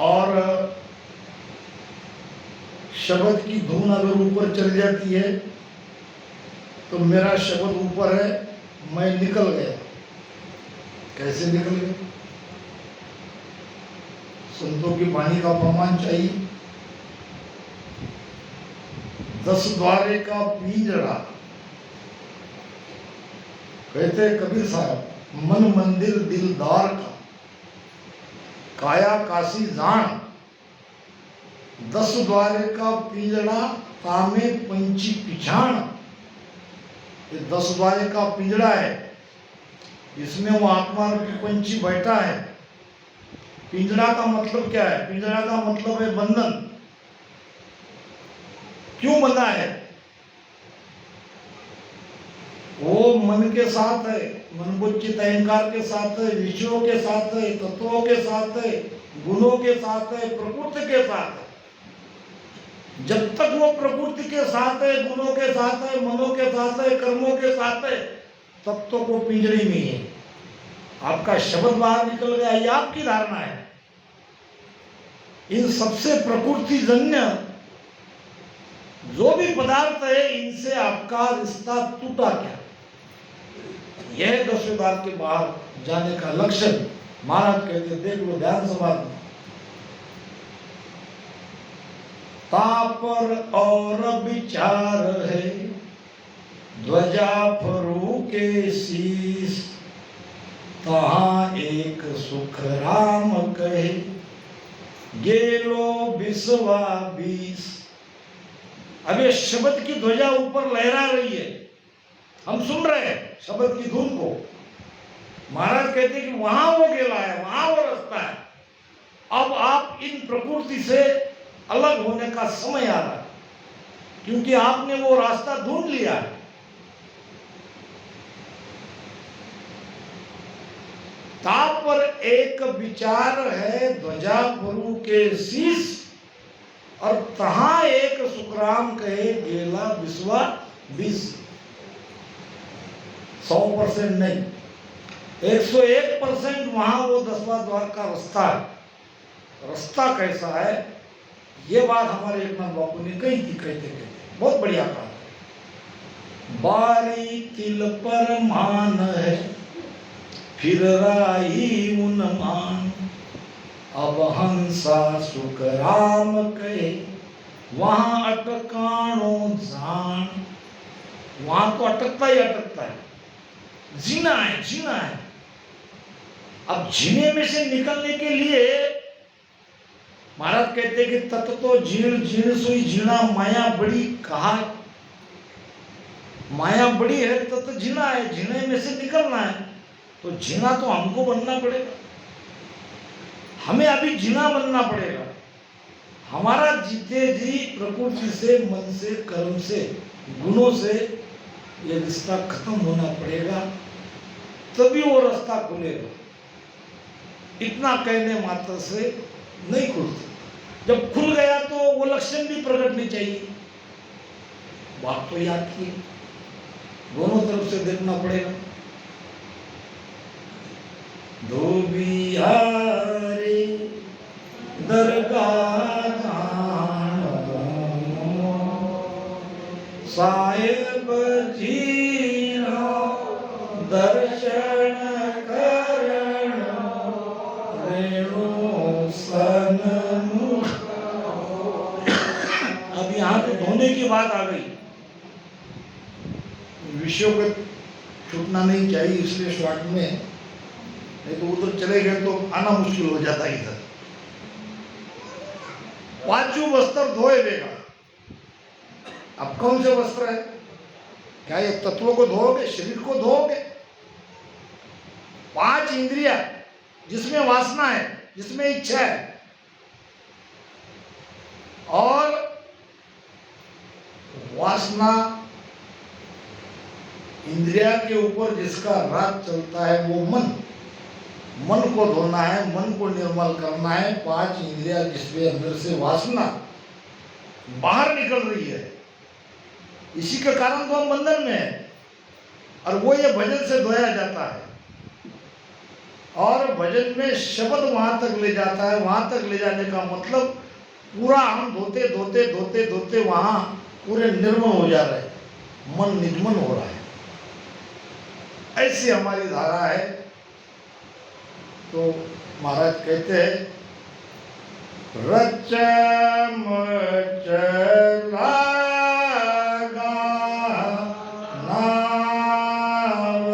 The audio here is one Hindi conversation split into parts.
और शब्द की धुन अगर ऊपर चल जाती है तो मेरा शब्द ऊपर है, मैं निकल गया। कैसे निकल गया? संतों की वाणी का प्रमाण चाहिए। 10 द्वारे का पिंजरा, कहते कबीर साहब, मन मंदिर दिलदार का, काया काशी जान। 10 द्वारे का पिंजरा, कामे पंची पिछाण। ये 10 द्वारे का पिंजरा है, इसमें वो आत्मा रूपी पंछी बैठा है। पिंजरा का मतलब क्या है? पिंजरा का मतलब है बंधन। क्यों बंधा है? वो मन के साथ है, मनोबुद्धि अहंकार के साथ है, विषयों के साथ है, तत्वों के साथ है, गुणों के साथ है, प्रकृति के साथ है। जब तक वो प्रकृति के साथ है, गुणों के साथ है, मनों के साथ है, कर्मों के साथ है, तब तो वो पिंजरे में है। आपका शब्द बाहर निकल गया, ये आपकी धारणा है। इन सबसे प्रकृति जन्य जो भी पदार्थ है, इनसे आपका रिश्ता टूटा क्या? यह 10 द्वार के बाहर जाने का लक्षण महाराज कहते, देख लो ध्यान से बात। तापर और विचार है, ध्वजा फरू के शीश, तहाँ एक सुख राम कहे, गेलो बिसवा 20। अब ये शब्द की ध्वजा ऊपर लहरा रही है, हम सुन रहे हैं शब्द की धुन को। महाराज कहते हैं कि वहां वो गेला है, वहां वो रास्ता है। अब आप इन प्रकृति से अलग होने का समय आ रहा है, क्योंकि आपने वो रास्ता ढूंढ लिया है। ताप पर एक विचार है, ध्वजा फरू के शीश, और तहां एक सुखराम कहे, गेला विश्वा 20। 100% नहीं, 101% वहां वो 10वां द्वार का रास्ता है। रास्ता कैसा है, ये बात हमारे एकनाथ बापू ने कही थी, कहते कहते बहुत बढ़िया कहा। बारी तिल पर मान है, फिर राही उन मान, अब हंसा सुख राम कहे, वहां अटकाणो जान। वहां तो अटकता ही अटकता है, जीना है, जीना है। अब जीने में से निकलने के लिए महाराज कहते कि तत तो जीण जीण सोई जीना, माया बड़ी कहा। माया बड़ी है, तत जीना है, जीने में से निकलना है। तो जीना तो हमको बनना पड़ेगा, हमें अभी जीना बनना पड़ेगा। हमारा जीते जी प्रकृति से, मन से, कर्म से, गुणों से ये रिश्ता खत्म होना पड़ेगा, तभी वो रास्ता खुलेगा। इतना कहने मात्र से नहीं खुलता। जब खुल गया तो वो लक्षण भी प्रकट नहीं चाहिए। बात तो याद की, दोनों तरफ से देखना पड़ेगा। धोबिया रे दरगाह साहेब जी दर्शन करण रेणु सन्मुख। अब यहाँ तो धोने की बात आ गई। विषयों को छूटना नहीं चाहिए, इसलिए शॉर्ट में, नहीं तो उधर चले गए तो आना मुश्किल हो जाता है इधर। 5 वस्त्र धोए देगा। अब कौन से वस्त्र है? क्या ये तत्वों को धोओगे, शरीर को धोओगे? 5 इंद्रिया जिसमें वासना है, जिसमें इच्छा है, और वासना इंद्रिया के ऊपर जिसका राग चलता है वो मन। मन को धोना है, मन को निर्मल करना है। 5 इंद्रिया जिसमें अंदर से वासना बाहर निकल रही है, इसी के कारण तो हम बंधन में है। और वो ये भजन से धोया जाता है। और भजन में शब्द वहां तक ले जाता है। वहां तक ले जाने का मतलब पूरा हम धोते धोते धोते धोते वहां पूरे निर्मल हो जा रहे हैं, मन निर्मल हो रहा है। ऐसी हमारी धारा है। तो महाराज कहते हैं रच मच लागा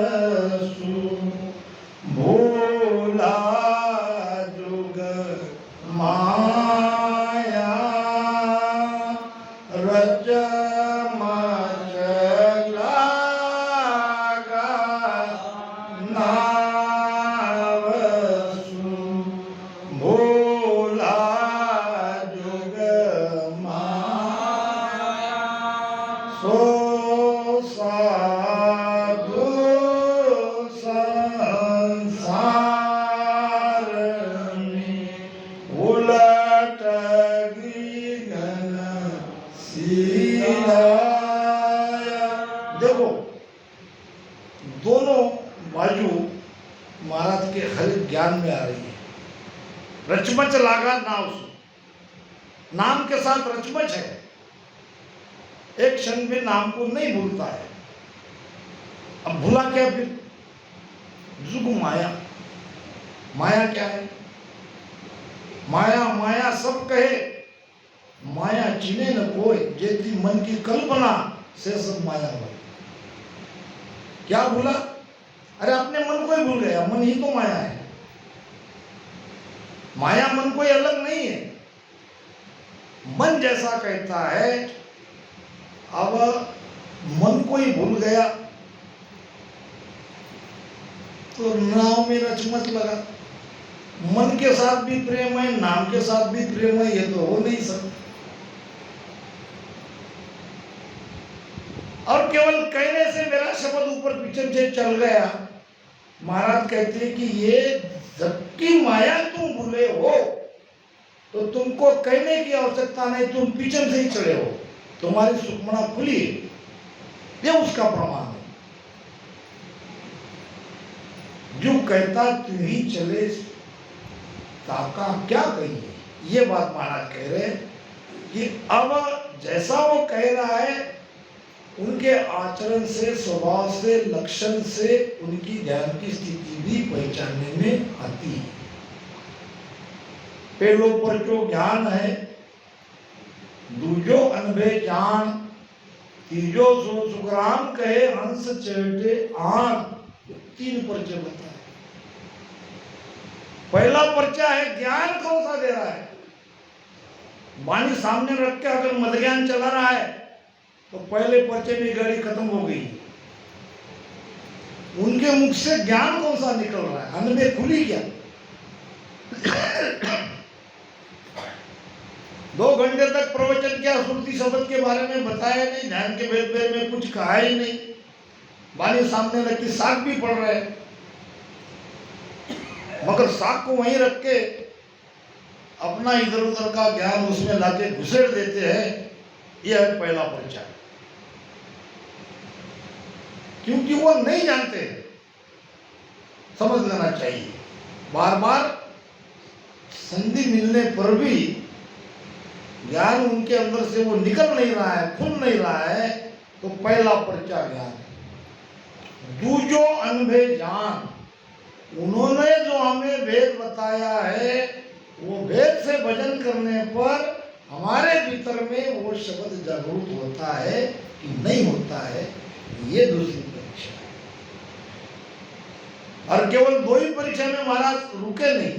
नावसु भोला जुग माया रच मच लागा नावसु भोला जुग माया सो साधु संसार में उलट गगन सिराया। देखो दोनों बाजू महाराज के हर ज्ञान में आ रही है। रचमच लागा नाव सु, नाम के साथ रचमच है, एक क्षण में नाम को नहीं भूलता है। अब भूला क्या फिर? जुग माया, माया क्या है? माया माया सब कहे, माया चिने न कोई, जेती मन की कल्पना से सब माया हो। क्या भूला? अरे अपने मन को ही भूल गया, मन ही तो माया है। माया मन कोई अलग नहीं है, मन जैसा कहता है। अब मन को ही भूल गया तो नाव में रचमच लगा। मन के साथ भी प्रेम है, नाम के साथ भी प्रेम है, ये तो हो नहीं सकता। और केवल कहने से मेरा शब्द ऊपर पीछे से चल गया। महाराज कहते हैं कि ये जबकि माया तुम भूले हो तो तुमको कहने की आवश्यकता नहीं, तुम पीछे से ही चढ़े हो, तुम्हारी सुखमना खुली, ये उसका प्रमाण है। जो कहता तू ही चले ताका क्या कहिए, ये बात महाराज कह रहे हैं कि अब जैसा वो कह रहा है उनके आचरण से, स्वभाव से, लक्षण से उनकी ध्यान की स्थिति भी पहचानने में आती है। पहलो पर जो ज्ञान है, दूजो अनभे जान, तीजो सो सुग्राम कहे हंस चढ़े आन। तीन परिचय बताए। पहला पर्चा है ज्ञान कौन सा दे रहा है। वाणी सामने रख के अगर मद ज्ञान चला रहा है तो पहले पर्चे में गाड़ी खत्म हो गई। उनके मुख से ज्ञान कौन सा निकल रहा है, अन्न में खुली क्या? 2 घंटे तक प्रवचन किया, सुरती शब्द के बारे में बताया नहीं, ध्यान के भेद में कुछ कहा ही नहीं। वाणी सामने रख के साग भी पढ़ रहे हैं, मगर साग को वहीं रख के अपना इधर उधर का ज्ञान उसमें लाके घुसेड़ देते हैं। यह है पहला परिचय, क्योंकि वो नहीं जानते। समझ लेना चाहिए, बार बार संधि मिलने पर भी ज्ञान उनके अंदर से वो निकल नहीं रहा है, खुल नहीं रहा है, तो पहला परिचय ज्ञान है। दूजो अनभे जान, उन्होंने जो हमें भेद बताया है वो भेद से भजन करने पर हमारे भीतर में वो शब्द जागरूक होता है कि नहीं होता है, ये दूसरी परीक्षा है। और केवल 2 ही परीक्षा में महाराज रुके नहीं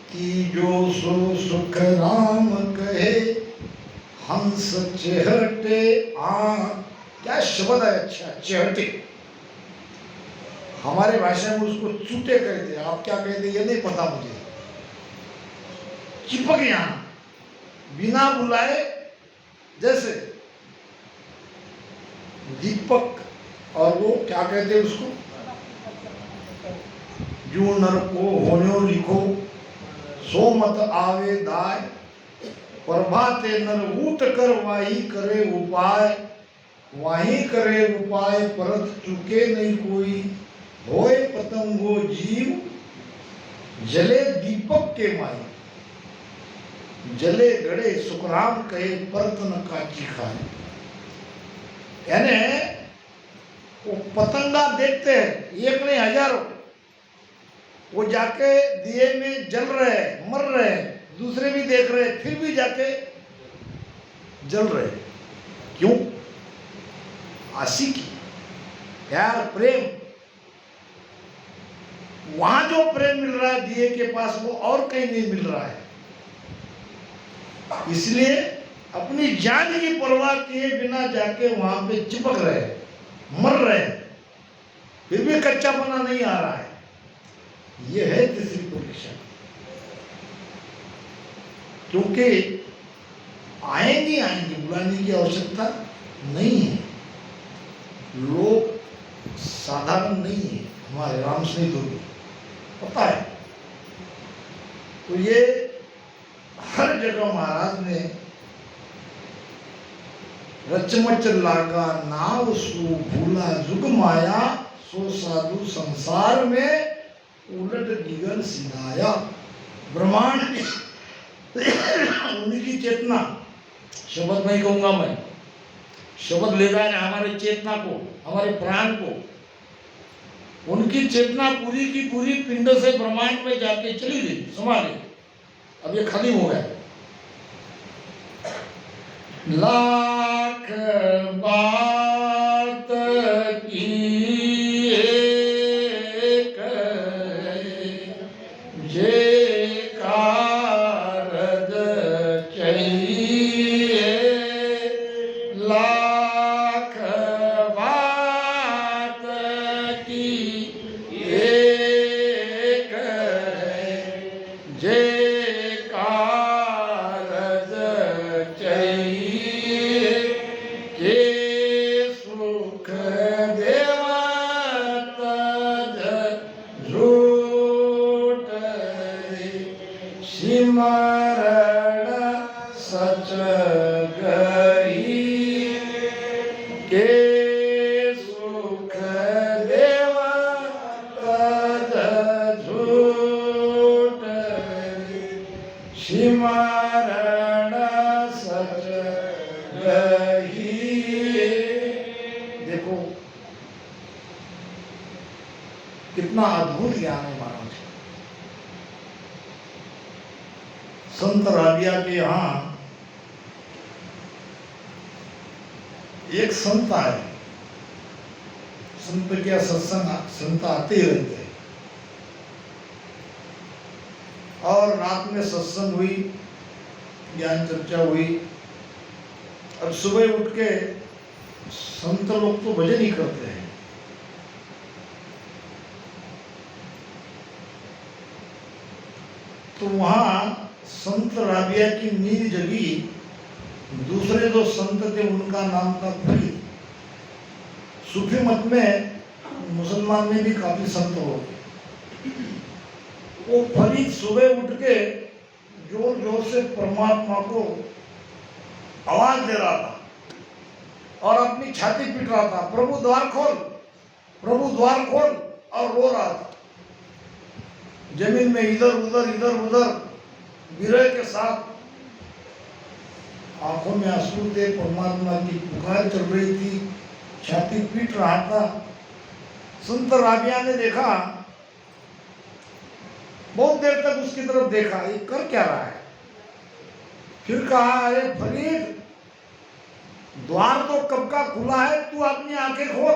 कि जो सो सुख राम कहे हंस चेहटे आ। क्या शब्द है, अच्छा चेहटे। हमारे भाषा में उसको चूटे कहते हैं, आप क्या कहते हैं ये नहीं पता मुझे। चिपक यहां बिना बुलाए, जैसे दीपक, और वो क्या कहते हैं उसको, जो नर को होने लिखो सो मत आवे दाय, प्रभाते नर ऊट कर वाही करे उपाय, वाही करे उपाय परत चुके नहीं कोई, होय पतंगो जीव जले दीपक के माई, जले गड़े सुखराम कहे परत न काची खाए। यानी वो पतंगा देखते हैं, एक नहीं हजारों, वो जाके दिए में जल रहे मर रहे, दूसरे भी देख रहे फिर भी जाके जल रहे। क्यों? आशिकी, प्यार, प्रेम। वहां जो प्रेम मिल रहा है दिए के पास वो और कहीं नहीं मिल रहा है। इसलिए अपनी जान की परवाह किए बिना जाके वहां पे चिपक रहे, मर रहे, फिर भी कच्चापना नहीं आ रहा है। यह है तीसरी परीक्षा। क्योंकि आएंगी बुलाने की आवश्यकता नहीं है। लोग साधारण नहीं है, हमारे राम सिंह दुर्गे पता है। तो ये हर जगह महाराज ने रचमच लागा नाव सु भूला जुग माया, सो साधु संसार में उलट दिगन सिधाया। ब्रह्मांड उनकी चेतना, शब्द नहीं कहूंगा मैं, शब्द ले रहा है हमारे चेतना को, हमारे प्राण को। उनकी चेतना पूरी की पूरी पिंड से ब्रह्मांड में जाके चली गई, समा गई। अब ये खाली हो गया। लाख बात की एक जे कारज चाहिए, लाख बात की एक जे सिमरण सच गई के सुख देव तज झूठ, सिमरण सच गई। देखो कितना अद्भुत ज्ञान है महाराज। संत राबिया के यहाँ एक संत आए, संत क्या सत्संग, संत आते ही रहते हैं। और रात में सत्संग हुई, ज्ञान चर्चा हुई। अब सुबह उठ के संत लोग तो भजन ही करते हैं। तो वहां संत राबिया की नींद जगी। दूसरे जो संत थे उनका नाम था फरीद। सूफी मत में, मुसलमान में भी काफी संत हो। वो फरीद सुबह उठ के जोर जोर से परमात्मा को आवाज दे रहा था और अपनी छाती पीट रहा था, प्रभु द्वार खोल, प्रभु द्वार खोल, और रो रहा था। जमीन में इधर उधर विरह के साथ आंखों में आंसू थे, परमात्मा की पुकार चल रही थी, छाती पीट रहा था। संत राबिया ने देखा, बहुत देर तक उसकी तरफ देखा, ये कर क्या रहा है। फिर कहा, अरे फरीद, द्वार तो कब का खुला है, तू अपनी आंखें खोल।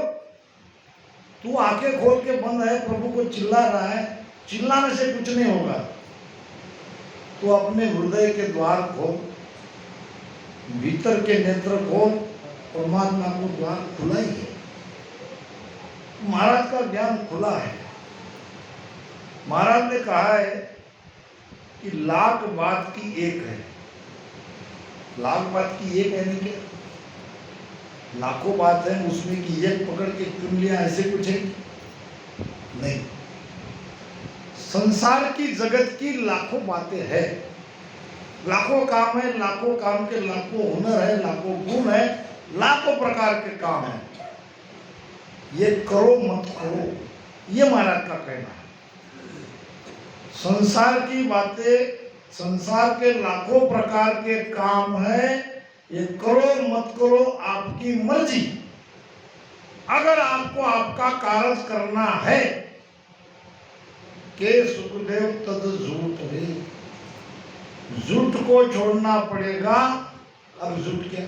तू आंखें खोल के बंद है, प्रभु को चिल्ला रहा है, चिल्लाने से कुछ नहीं होगा। तू अपने हृदय के द्वार खोल, भीतर के नेत्र खोल, परमात्मा को द्वार खुला ही है। महाराज का ज्ञान खुला है। महाराज ने कहा है कि लाख बात की एक है। लाख बात की एक है नहीं क्या? लाखों बात है, उसमें की एक पकड़ के चुन लिया, ऐसे कुछ है नहीं। संसार की, जगत की लाखों बातें हैं, लाखों काम है, लाखों काम के लाखों हुनर है, लाखों गुण है, लाखों प्रकार के काम है। ये करो मत करो, ये महाराज का कहना है। संसार की बातें, संसार के लाखों प्रकार के काम है, ये करो मत करो आपकी मर्जी। अगर आपको आपका कार्य करना है के सुखदेव तद झूठ रे, झूठ को छोड़ना पड़ेगा। अब झूठ क्या?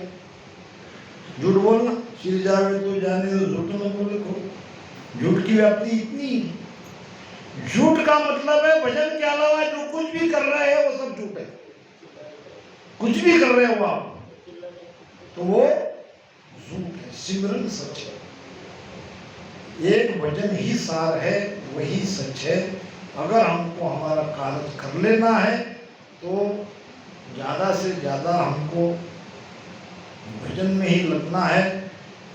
झूठ बोलना, सिर जावे तो जाने दो, झूठ न बोले को। झूठ की व्याप्ति इतनी है। झूठ का मतलब है भजन के अलावा जो कुछ भी कर रहे हैं वो सब झूठ है। कुछ भी कर रहे हो आप तो वो झूठ है, सिमरन सच है। एक भजन ही सार है, वही सच है। अगर हमको हमारा कार्य कर लेना है तो ज्यादा से ज्यादा हमको भजन में ही लगना है।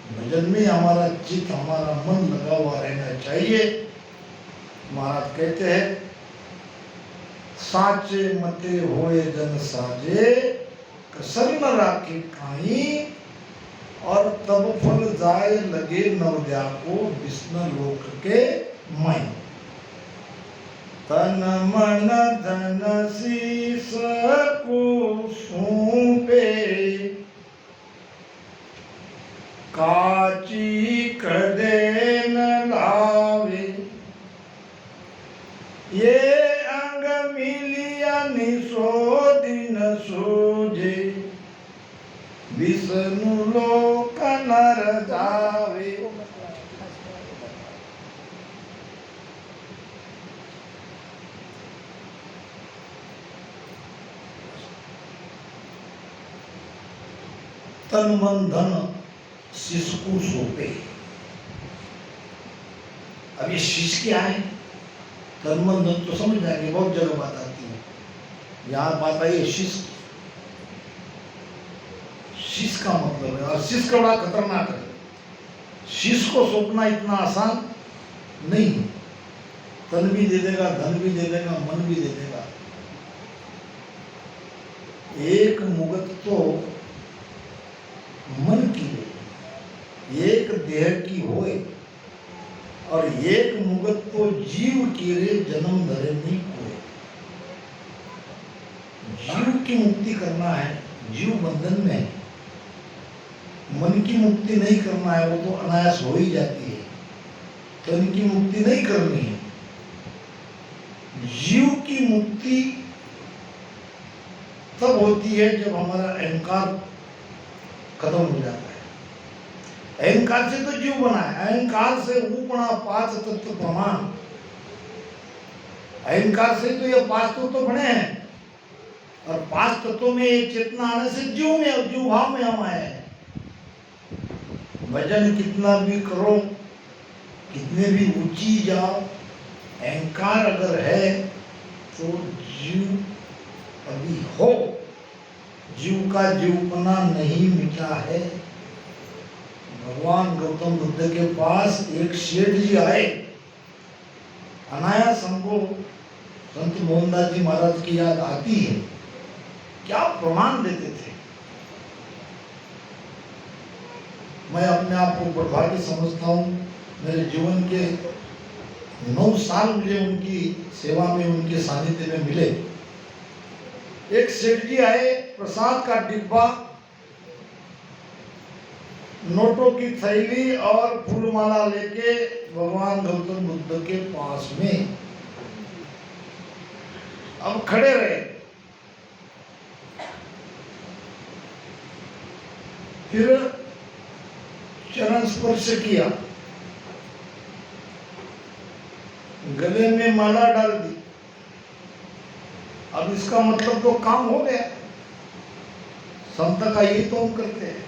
भजन में हमारा चित्त, हमारा मन लगा हुआ रहना चाहिए। महाराज कहते हैं साचे मते होए जन साजे, कसर न राखे काई, और तब फल जाए लगे नवद्या को विष्णु लोक के मई। तन मन धन शीस को सौंपे, काची कदे न लावे। ये अंग मिलिया निसो दिन सूझे, विष्णु लोक नर जावे। तन मन धन शीश को सौंपे। अब ये शीश क्या है? तन मन धन तो समझ जाएंगे, बहुत जगह बात आती है। यहाँ बात आई है शीश। शीश का मतलब है, और शीश का बड़ा खतरनाक है। शीश को सौंपना इतना आसान नहीं है। तन भी दे देगा, धन भी दे देगा, मन भी दे देगा। एक मुगत तो मन की है, एक देह की होए, और एक मुगत तो जीव की रे जन्म धरे नहीं कोई। जीव की मुक्ति करना है, जीव बंधन में है। मन की मुक्ति नहीं करना है, वो तो अनायास हो ही जाती है। तन की मुक्ति नहीं करनी है। जीव की मुक्ति तब होती है जब हमारा अहंकार खत्म हो जाता है। अहंकार से तो जीव बना है, अहंकार से ऊपना पांच तत्व प्रमाण, अहंकार से तो ये पांच तत्व बने हैं, और पांच तत्वों में एक चेतना आने से जीव में, जीव भाव में हम आए हैं। भजन कितना भी करो, कितने भी ऊंची जाओ, अहंकार अगर है तो जीव अभी हो। जीव का जीवपना नहीं मिटा है। भगवान गौतम बुद्ध के पास एक सेठ जी आए। अनायास हमको संत मोहनदास जी महाराज की याद आती है। क्या प्रमाण देते थे। मैं अपने आप को बड़भागी समझता हूँ। मेरे जीवन के 9 साल मुझे उनकी सेवा में, उनके सानिध्य में मिले। एक सेठ जी आए, प्रसाद का डिब्बा, नोटों की थैली और फूलमाला लेके भगवान गौतम बुद्ध के पास में अब खड़े रहे। फिर चरण स्पर्श किया, गले में माला डाल दी। अब इसका मतलब तो काम हो गया। संत का यही तो हम करते हैं।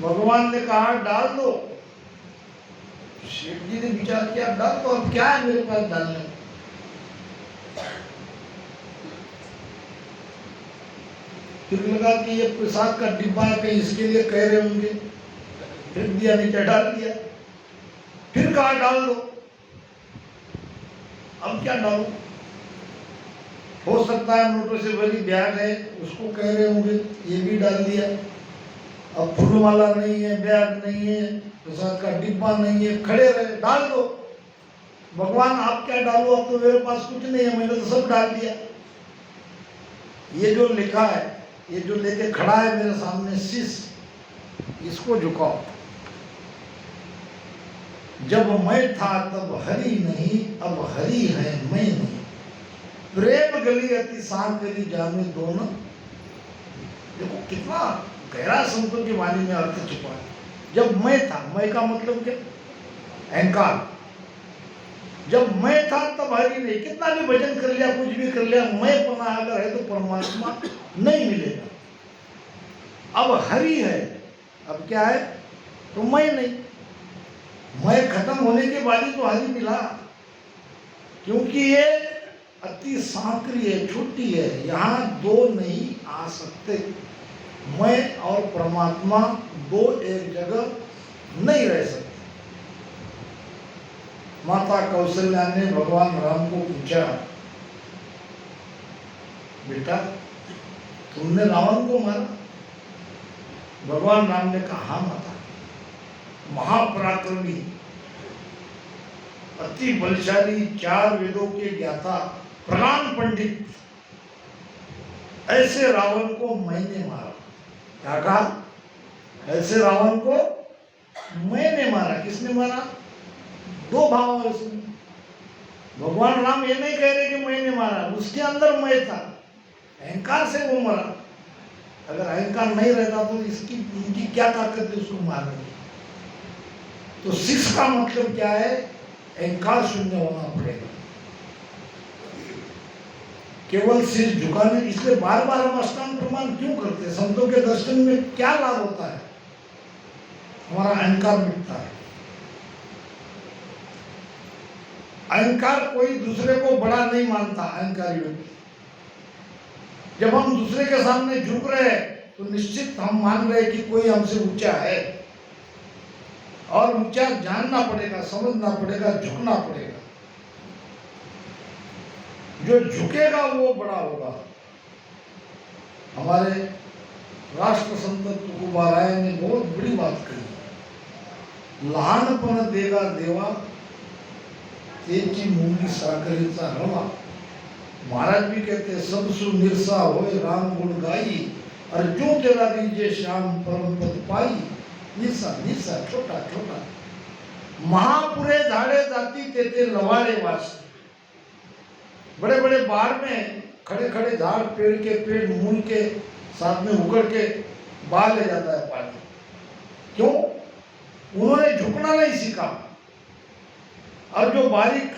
भगवान ने कहा डाल दो, शेठ जी ने विचार किया डाल दो, अब क्या है मेरे पास डालने में। फिर लगा कि ये प्रसाद का डिब्बा है, कहीं इसके लिए कह रहे होंगे, फिर दिया, नीचे डाल दिया। फिर कहा डाल दो, अब क्या डालो। हो सकता है नोटों से भरी बैग है, उसको कह रहे होंगे, ये भी डाल दिया। अब फूलमाला नहीं है, बैग नहीं है, प्रसाद का डिब्बा नहीं है, खड़े रहे, डाल दो। भगवान आप क्या डालो, अब तो मेरे पास कुछ नहीं है, मैंने तो सब डाल दिया। ये जो लिखा है, ये जो लेके खड़ा है मेरे सामने शीश, इसको झुकाओ। जब मैं था तब हरि नहीं, अब हरि है मैं नहीं। प्रेम गली अति सांकरी जामे दोनों। देखो कितना गहरा संतों की वाणी में अर्थ छुपा है। जब मैं था, मैं का मतलब क्या? अहंकार। जब मैं था तब हरि नहीं। कितना भी भजन कर लिया, कुछ भी कर लिया, मैं पना अगर है तो परमात्मा नहीं मिलेगा। अब हरि है, अब क्या है? तो मैं नहीं। मैं खत्म होने के बाद ही तो हरि मिला, क्योंकि ये अति सांकरी है, छोटी है, यहाँ दो नहीं आ सकते। मैं और परमात्मा दो एक जगह नहीं रह सकते। माता कौशल्या ने भगवान राम को पूछा, बेटा तुमने रावण को मारा? भगवान राम ने कहा, हाँ माता, महापराक्रमी, अति बलशाली, 4 वेदों के ज्ञाता, प्रधान पंडित, ऐसे रावण को मैंने मारा। क्या कहा? ऐसे रावण को मैंने मारा। किसने मारा? दो भाव है उसमें। भगवान राम ये नहीं कह रहे कि मैंने मारा, उसके अंदर मैं था, अहंकार से वो मरा। अगर अहंकार नहीं रहता तो इनकी क्या ताकत है उसको मारने की? तो शीश का मतलब क्या है? अहंकार शून्य होना पड़ेगा। केवल शीश झुकाने, इसलिए बार बार हम अष्टांग प्रमाण क्यों करते हैं? संतों के दर्शन में क्या लाभ होता है? हमारा अहंकार मिटता है। अहंकार कोई दूसरे को बड़ा नहीं मानता। अहंकारी व्यक्ति जब हम दूसरे के सामने झुक रहे हैं तो निश्चित हम मान रहे हैं कि कोई हमसे ऊंचा है, और ऊंचा जानना पड़ेगा, समझना पड़ेगा, झुकना पड़ेगा। जो झुकेगा वो बड़ा होगा। हमारे राष्ट्र संत तुकोबाराय ने बहुत बड़ी बात कही, लहानपण देगा देवा, तेजी मूंगी साकरीचा रवा। महाराज भी कहते हैं, सब सु निरसा होए राम गुण गाई, और जो तेरा दीजे श्याम परम पद पाई। निरसा निरसा, छोटा छोटा, महापुरे झाड़े जाती तेते लवारे वास। बड़े बड़े बाढ़ में खड़े खड़े झाड़, पेड़ के पेड़ मूल के साथ में उकड़ के बाहर ले जाता है पानी। क्यों? उन्होंने झुकना नहीं सीखा। और जो बारीक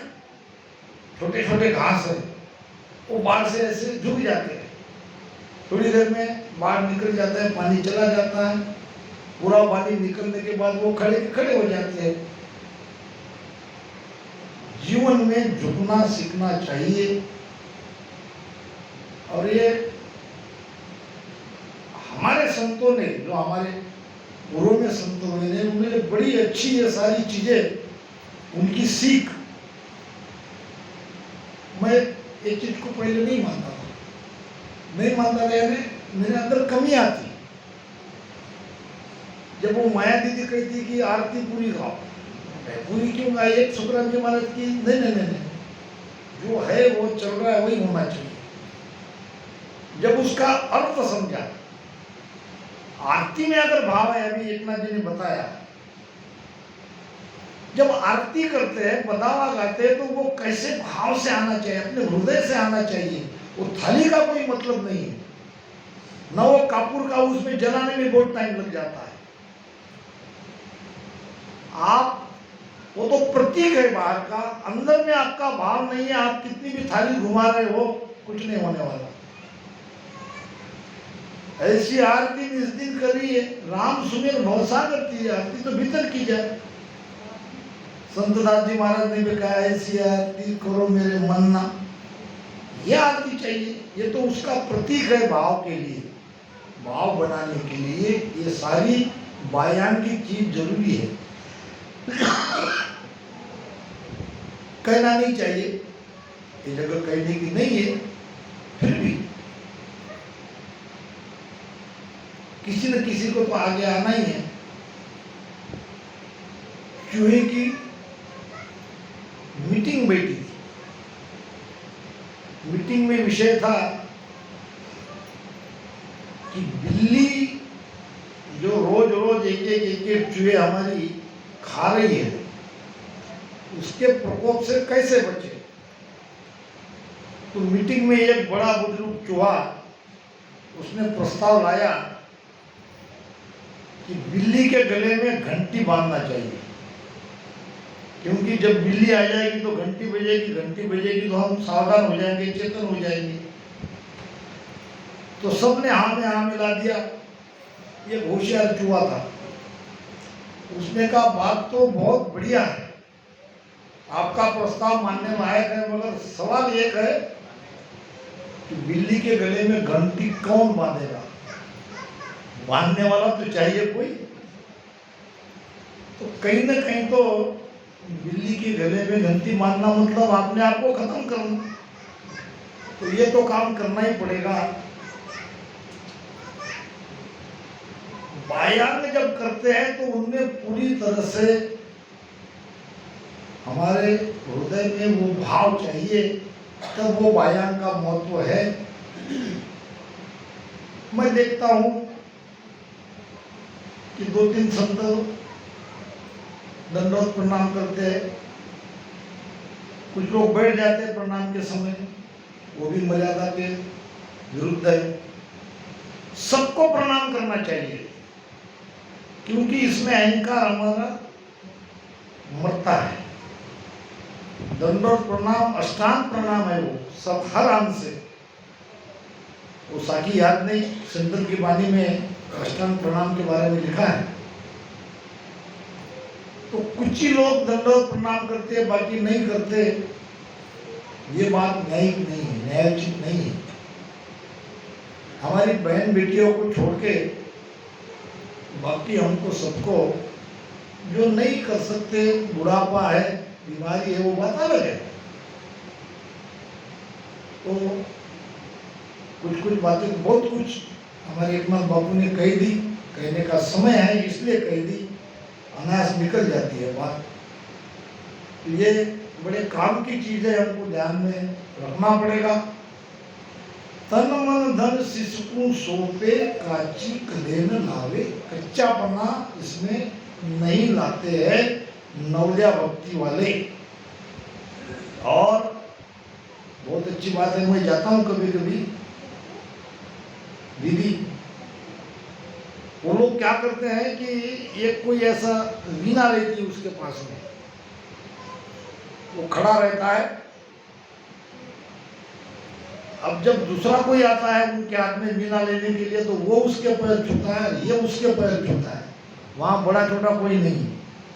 छोटे छोटे घास है वो बाढ़ से ऐसे झुक जाते हैं, थोड़ी देर में बाढ़ निकल जाता है, पानी चला जाता है, पूरा पानी निकलने के बाद वो खड़े खड़े हो जाते हैं। जीवन में झुकना सीखना चाहिए। और ये हमारे संतों ने, जो हमारे पूर्व में संत हुए ने, उन्होंने बड़ी अच्छी ये सारी चीजें, उनकी सीख। मैं एक चीज को पहले नहीं मानता था, नहीं मानता था, यानी मेरे अंदर कमी आती। जब वो माया दीदी कहती कि आरती पूरी गाओ, पूरी क्यों गाई? एक शुक्रान जी महाराज की, नहीं नहीं नहीं, जो है वो चल रहा है वही होना चाहिए। जब उसका अर्थ समझा, आरती में अगर भाव है, अभी एकनाथ जी ने बताया, जब आरती करते हैं, बदावा गाते हैं, तो वो कैसे भाव से आना चाहिए? अपने हृदय से आना चाहिए। वो थाली का कोई मतलब नहीं है, न वो कापूर का उसमें जलाने में बहुत टाइम लग जाता है। आप, वो तो प्रतीक है बाहर का, अंदर में आपका भाव नहीं है, आप कितनी भी थाली घुमा रहे हो, कुछ नहीं होने वाला। ऐसी आरती इस दिन करी है, राम सुमेर भवसागर की आरती तो भीतर की जाए। संतदास जी महाराज ने भी कहा, ऐसी आरती करो मेरे मन्ना। ये आरती चाहिए, ये तो उसका प्रतीक है भाव के लिए। भाव बनाने के लिए ये सारी बायांगिक चीज जरूरी है। कहना नहीं चाहिए, ये जगह कहने की नहीं है, फिर भी किसी न किसी को तो आगे आना ही है। चूहे की मीटिंग बैठी थी। मीटिंग में विषय था कि बिल्ली जो रोज रोज एक एक चूहे हमारी खा रही है, उसके प्रकोप से कैसे बचे। तो मीटिंग में एक बड़ा बुजुर्ग चूहा उसने प्रस्ताव लाया कि बिल्ली के गले में घंटी बांधना चाहिए, क्योंकि जब बिल्ली आ जाएगी तो घंटी बजेगी तो हम सावधान हो जाएंगे, चेतन हो जाएंगे। तो सबने हाँ में हाँ मिला दिया। ये होशियार चूहा था। उसने कहा बात तो बहुत बढ़िया है, आपका प्रस्ताव मानने लायक है, मगर सवाल एक है कि बिल्ली के गले में घंटी कौन बांधेगा? बांधने वाला तो चाहिए कोई। तो कहीं ना कहीं तो बिल्ली के गले में घंटी बांधना मतलब अपने आप को खत्म करना। तो ये तो काम करना ही पड़ेगा। बायांग जब करते हैं तो उनमें पूरी तरह से हमारे हृदय में वो भाव चाहिए, तब वो बायांग का महत्व है। मैं देखता हूं कि 2-3 संत दंडवत प्रणाम करते हैं, कुछ लोग बैठ जाते हैं प्रणाम के समय, वो भी मर्यादा के विरुद्ध है। सबको प्रणाम करना चाहिए, क्योंकि इसमें अहंकार हमारा मरता है। दंडवत प्रणाम अष्टांग प्रणाम है, वो सब हर अंग से। वो साकी याद नहीं, संतन की वाणी में अष्टांग प्रणाम के बारे में लिखा है। तो कुछ ही लोग दंडवत प्रणाम करते हैं, बाकी नहीं करते। ये बात न्यायिक नहीं है, न्यायोचित नहीं है। हमारी बहन बेटियों को छोड़ के बाकी हमको सबको, जो नहीं कर सकते, बुढ़ापा है, बीमारी है, वो बात अलग है। तो कुछ बातें, बहुत कुछ हमारे एकनाथ बापू ने कही दी, कहने का समय है इसलिए कही दी, अनायास निकल जाती है बात। तो ये बड़े काम की चीज है, हमको ध्यान में रखना पड़ेगा। तन मन धन शिशु सोपे काची कले न लावे, कच्चापना इसमें नहीं लाते हैं नवलिया भक्ति वाले। और बहुत अच्छी बात है, मैं जाता हूँ कभी कभी दीदी, वो लोग क्या करते हैं कि एक कोई ऐसा वीणा रहती है उसके पास में, वो खड़ा रहता है। अब जब दूसरा कोई आता है उनके हाथ में वीणा लेने के लिए, तो वो उसके पैर छूता है, ये उसके पैर छूता है। वहां बड़ा छोटा कोई नहीं,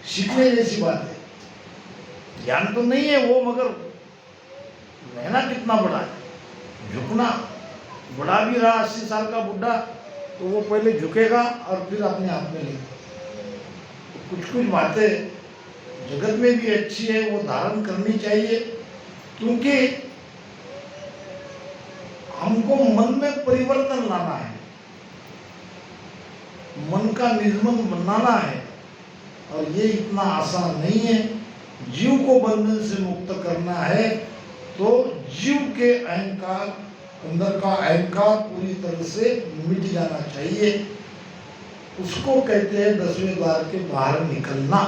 सीखने जैसी बात है। ज्ञान तो नहीं है वो, मगर रहना कितना बड़ा है, झुकना। बड़ा भी रहा 80 साल का बुढ़ा, तो वो पहले झुकेगा और फिर अपने आप में लेगा। तो कुछ बातें जगत में भी अच्छी है, वो धारण करनी चाहिए, क्योंकि हमको मन में परिवर्तन लाना है, मन का निजमन बनाना है। और ये इतना आसान नहीं है। जीव को बंधन से मुक्त करना है तो जीव के अहंकार, अंदर का अहंकार पूरी तरह से मिट जाना चाहिए। उसको कहते हैं 10वें द्वार के बाहर निकलना।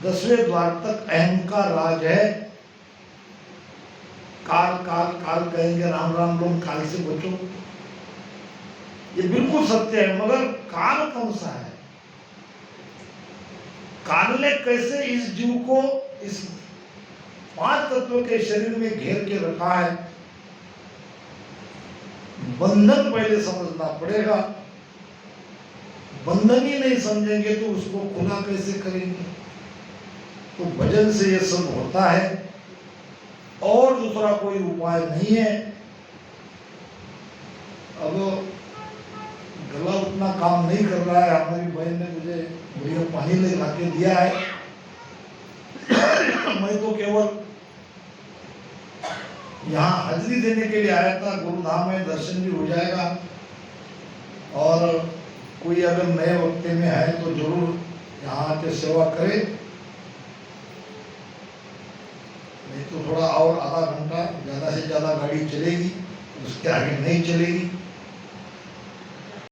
10वें द्वार तक अहंकार राज है। काल काल काल कहेंगे, राम राम लोग काल से बचो, ये बिल्कुल सत्य है। मगर काल कौन सा है? काल ने कैसे इस जीव को इस 5 तत्वों के शरीर में घेर के रखा है, बंधन पहले समझना पड़ेगा। बंधन ही नहीं समझेंगे तो उसको खुला कैसे करेंगे? तो भजन से ये सब होता है और दूसरा कोई उपाय नहीं है। अब गला उतना काम नहीं कर रहा है। हमारी बहन ने मुझे बढ़िया पानी ले ला के दिया है। मैं तो केवल यहाँ हाजिरी देने के लिए आया था। गुरुधाम में दर्शन भी हो जाएगा, और कोई अगर नए वक्ते में है तो जरूर यहाँ आके सेवा करे। नहीं तो थोड़ा और आधा घंटा ज़्यादा से ज़्यादा गाड़ी चलेगी, उसके आगे नहीं चलेगी।